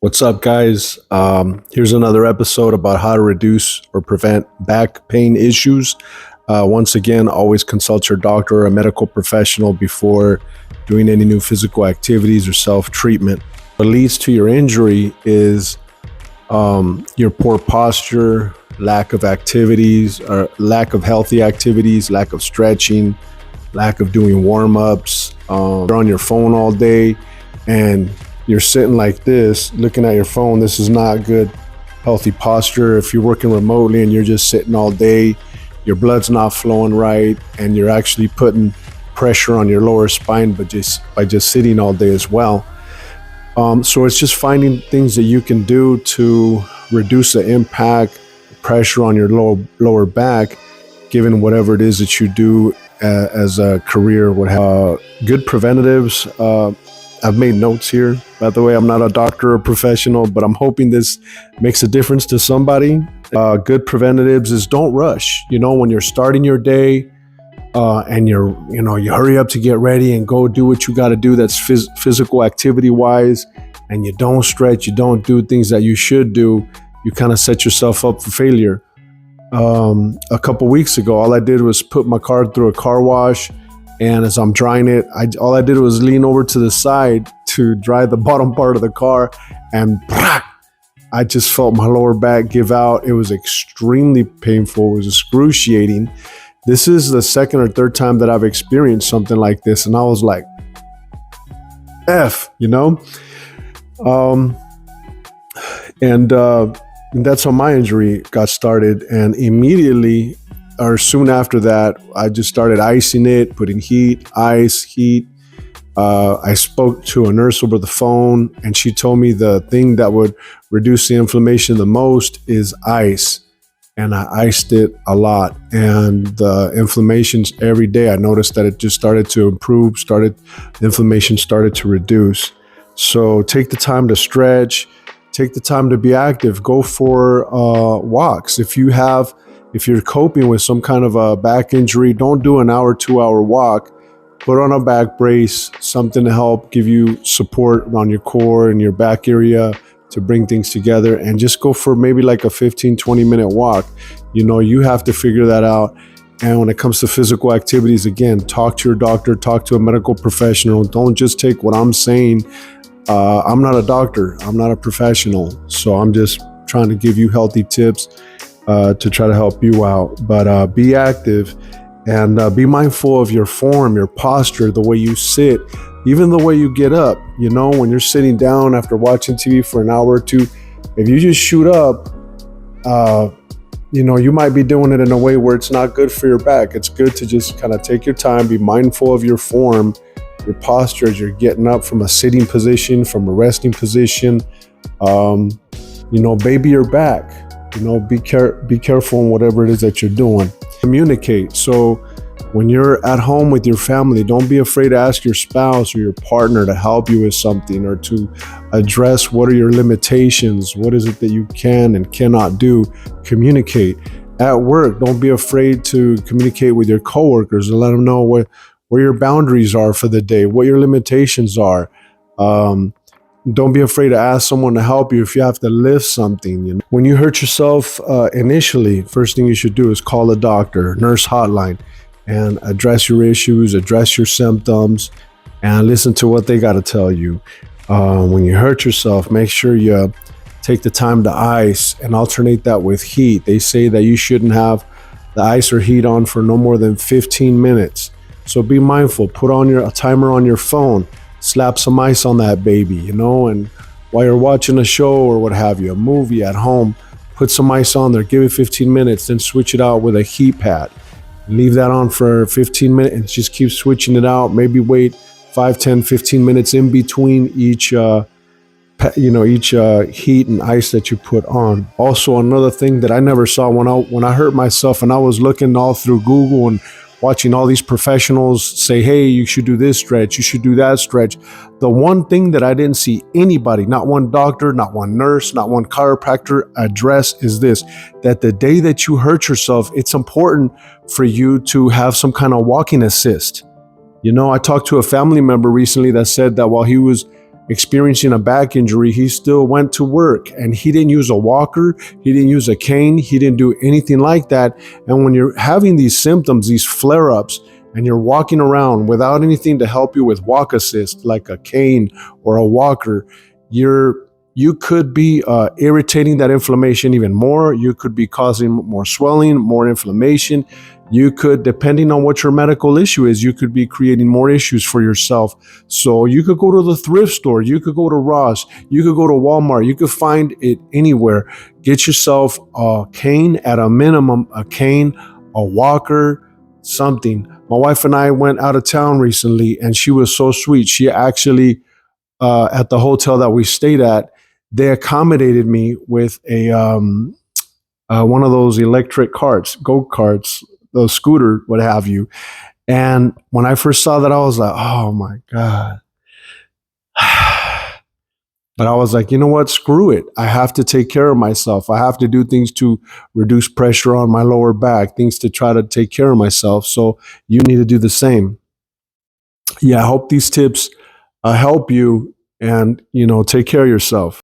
What's up, guys? Here's another episode about how to reduce or prevent back pain issues. Once again, always consult your doctor or a medical professional before doing any new physical activities or self-treatment. What leads to your injury is your poor posture, lack of activities, or lack of healthy activities, lack of stretching, lack of doing warm-ups. You're on your phone all day and you're sitting like this, looking at your phone. This is not good, healthy posture. If you're working remotely and you're just sitting all day, your blood's not flowing right, and you're actually putting pressure on your lower spine, but by just sitting all day as well. So it's just finding things that you can do to reduce the impact, pressure on your lower back, given whatever it is that you do as a career. Good preventatives. I've made notes here. By the way, I'm not a doctor or professional, but I'm hoping this makes a difference to somebody. Good preventatives is don't rush. When you're starting your day and you hurry up to get ready and go do what you got to do that's physical activity wise, and you don't stretch, you don't do things that you should do, you kind of set yourself up for failure. A couple weeks ago, all I did was put my car through a car wash. And as I'm drying it, all I did was lean over to the side to dry the bottom part of the car, and I just felt my lower back give out. It was extremely painful. It was excruciating. This is the second or third time that I've experienced something like this, and I was like, F, And that's how my injury got started. And immediately, or soon after that, I just started icing it, putting ice, heat. I spoke to a nurse over the phone, and she told me the thing that would reduce the inflammation the most is ice. And I iced it a lot. And the inflammations every day, I noticed that it just started to improve, the inflammation started to reduce. So take the time to stretch, take the time to be active, go for walks. If you're coping with some kind of a back injury, don't do an hour, 2-hour walk. Put on a back brace, something to help give you support around your core and your back area to bring things together, and just go for maybe like a 15, 20-minute walk. You have to figure that out. And when it comes to physical activities, again, talk to your doctor, talk to a medical professional. Don't just take what I'm saying. I'm not a doctor. I'm not a professional. So I'm just trying to give you healthy tips to try to help you out. But be active and be mindful of your form, your posture, the way you sit, even the way you get up. When you're sitting down after watching TV for an hour or two, if you just shoot up, you might be doing it in a way where it's not good for your back. It's good to just kind of take your time, be mindful of your form, your posture as you're getting up from a sitting position, from a resting position. Baby your back. Be careful in whatever it is that you're doing. Communicate. So when you're at home with your family, don't be afraid to ask your spouse or your partner to help you with something, or to address what are your limitations, what is it that you can and cannot do. Communicate. At work, don't be afraid to communicate with your coworkers and let them know where your boundaries are for the day, what your limitations are. Don't be afraid to ask someone to help you if you have to lift something. When you hurt yourself initially, first thing you should do is call a doctor, nurse hotline, and address your issues, address your symptoms, and listen to what they got to tell you. When you hurt yourself, make sure you take the time to ice and alternate that with heat. They say that you shouldn't have the ice or heat on for no more than 15 minutes. So be mindful. Put on a timer on your phone. Slap some ice on that baby, and while you're watching a show or what have you, a movie at home, put some ice on there, give it 15 minutes, then switch it out with a heat pad. Leave that on for 15 minutes and just keep switching it out. Maybe wait 5, 10, 15 minutes in between each heat and ice that you put on. Also, another thing that I never saw when I hurt myself and I was looking all through Google and watching all these professionals say, hey, you should do this stretch, you should do that stretch. The one thing that I didn't see anybody, not one doctor, not one nurse, not one chiropractor address is this, that the day that you hurt yourself, it's important for you to have some kind of walking assist. I talked to a family member recently that said that while he was experiencing a back injury, he still went to work, and he didn't use a walker, he didn't use a cane, he didn't do anything like that. And when you're having these symptoms, these flare-ups, and you're walking around without anything to help you with walk assist, like a cane or a walker, you could be irritating that inflammation even more. You could be causing more swelling, more inflammation. You could, depending on what your medical issue is, you could be creating more issues for yourself. So you could go to the thrift store, you could go to Ross, you could go to Walmart, you could find it anywhere. Get yourself a cane, at a minimum, a cane, a walker, something. My wife and I went out of town recently, and she was so sweet. She actually, at the hotel that we stayed at, they accommodated me with a one of those electric carts, go-karts, those scooter, what have you. And when I first saw that, I was like, oh my God. But I was like, you know what? Screw it. I have to take care of myself. I have to do things to reduce pressure on my lower back, things to try to take care of myself. So you need to do the same. Yeah, I hope these tips help you, and, take care of yourself.